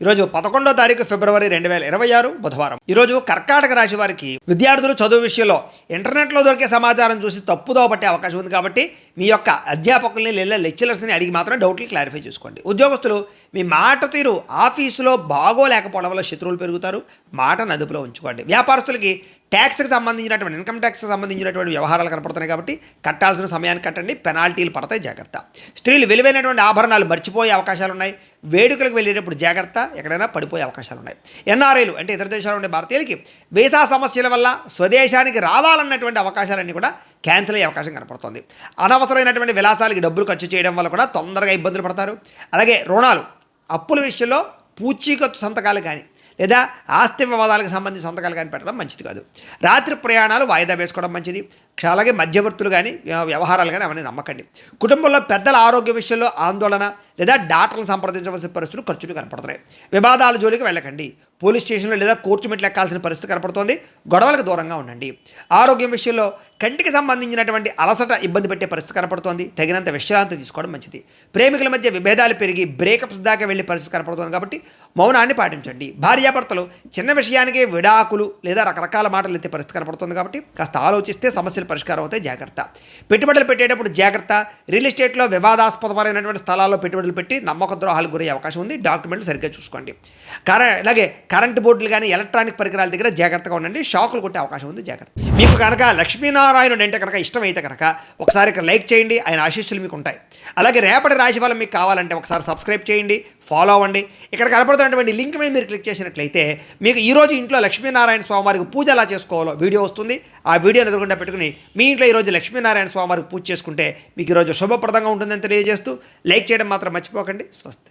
ఈరోజు 11వ తారీఖు ఫిబ్రవరి 2026 బుధవారం. ఈరోజు కర్కాటక రాశి వారికి విద్యార్థులు చదువు విషయంలో ఇంటర్నెట్లో దొరికే సమాచారం చూసి తప్పుదోవ పట్టే అవకాశం ఉంది. కాబట్టి మీ యొక్క అధ్యాపకుల్ని లేదా లెక్చరర్స్ని అడిగి మాత్రం డౌట్లు క్లారిఫై చేసుకోండి. ఉద్యోగస్తులు మీ మాట తీరు ఆఫీసులో బాగోలేకపోవడం వల్ల శత్రువులు పెరుగుతారు. మాటను అదుపులో ఉంచుకోండి. వ్యాపారస్తులకి ట్యాక్స్కి సంబంధించినటువంటి ఇన్కమ్ ట్యాక్స్కి సంబంధించినటువంటి వ్యవహారాలు కనపడుతున్నాయి కాబట్టి కట్టాల్సిన సమయానికి కట్టండి. పెనాల్టీలు పడతాయి, జాగ్రత్త. స్త్రీలు విలువైనటువంటి ఆభరణాలు మర్చిపోయే అవకాశాలు ఉన్నాయి. వేడుకలకు వెళ్ళేటప్పుడు జాగ్రత్త, ఎక్కడైనా పడిపోయే అవకాశాలు ఉన్నాయి. ఎన్ఆర్ఐలు అంటే ఇతర దేశాల్లో ఉండే భారతీయులకి వీసా సమస్యల వల్ల స్వదేశానికి రావాలన్నటువంటి అవకాశాలన్నీ కూడా క్యాన్సిల్ అయ్యే అవకాశం కనపడుతుంది. అనవసరమైనటువంటి విలాసాలకి డబ్బులు ఖర్చు చేయడం వల్ల కూడా తొందరగా ఇబ్బందులు పడతారు. అలాగే రుణాలు, అప్పుల విషయంలో పూచీకత్తు సంతకాలు కానీ లేదా ఆస్తి వివాదాలకు సంబంధించిన సంతకాలు కానీ పెట్టడం మంచిది కాదు. రాత్రి ప్రయాణాలు వాయిదా వేసుకోవడం మంచిది. అలాగే మధ్యవర్తులు కానీ వ్యవహారాలు కానీ అవన్నీ నమ్మకండి. కుటుంబంలో పెద్దల ఆరోగ్య విషయంలో ఆందోళన లేదా డాక్టర్లను సంప్రదించవలసిన పరిస్థితులు ఖర్చులు కనపడుతున్నాయి. వివాదాల జోలికి వెళ్ళకండి. పోలీస్ స్టేషన్లో లేదా కోర్టు మెట్లు ఎక్కాల్సిన పరిస్థితి కనపడుతోంది. గొడవలకు దూరంగా ఉండండి. ఆరోగ్యం విషయంలో కంటికి సంబంధించినటువంటి అలసట ఇబ్బంది పెట్టే పరిస్థితి కనపడుతోంది. తగినంత విశ్రాంతి తీసుకోవడం మంచిది. ప్రేమికుల మధ్య విభేదాలు పెరిగి బ్రేకప్స్ దాకా వెళ్ళే పరిస్థితి కనపడుతోంది కాబట్టి మౌనాన్ని పాటించండి. భార్యాభర్తలు చిన్న విషయానికే విడాకులు లేదా రకరకాల మాటలు ఎత్తే పరిస్థితి కనపడుతుంది కాబట్టి కాస్త ఆలోచిస్తే సమస్యలు పరిష్కారం అవుతాయి, జాగ్రత్త. పెట్టుబడులు పెట్టేటప్పుడు జాగ్రత్త. రియల్ ఎస్టేట్లో వివాదాస్పదమైనటువంటి స్థలాల్లో పెట్టుబడులు పెట్టి నమ్మక ద్రోహాలు గురయ్యే అవకాశం ఉంది. డాక్యుమెంట్లు సరిగ్గా చూసుకోండి. అలాగే కరెంటు బోర్డులు కానీ ఎలక్ట్రానిక్ పరికరాల దగ్గర జాగ్రత్తగా ఉండండి. షాకులు కొట్టే అవకాశం ఉంది, జాగ్రత్త. మీకు కనుక లక్ష్మీనారాయణుడు అంటే కనుక ఇష్టమైతే కనుక ఒకసారి ఇక్కడ లైక్ చేయండి, ఆయన ఆశీస్సులు మీకు ఉంటాయి. అలాగే రేపటి రాశి ఫలం మీకు కావాలంటే ఒకసారి సబ్స్క్రైబ్ చేయండి, ఫాలో అవ్వండి. ఇక్కడ కనపడుతున్నటువంటి లింక్ మీద మీరు క్లిక్ చేసినట్లయితే మీకు ఈరోజు ఇంట్లో లక్ష్మీనారాయణ స్వామివారికి పూజ ఎలా చేసుకోవాలో వీడియో వస్తుంది. ఆ వీడియోని ఎదురుకుండా పెట్టుకుని మీ ఇంట్లో ఈరోజు లక్ష్మీనారాయణ స్వామివారికి పూజ చేసుకుంటే మీకు ఈరోజు శుభప్రదంగా ఉంటుందని తెలియజేస్తూ లైక్ చేయడం మాత్రం మర్చిపోకండి. స్వస్తి.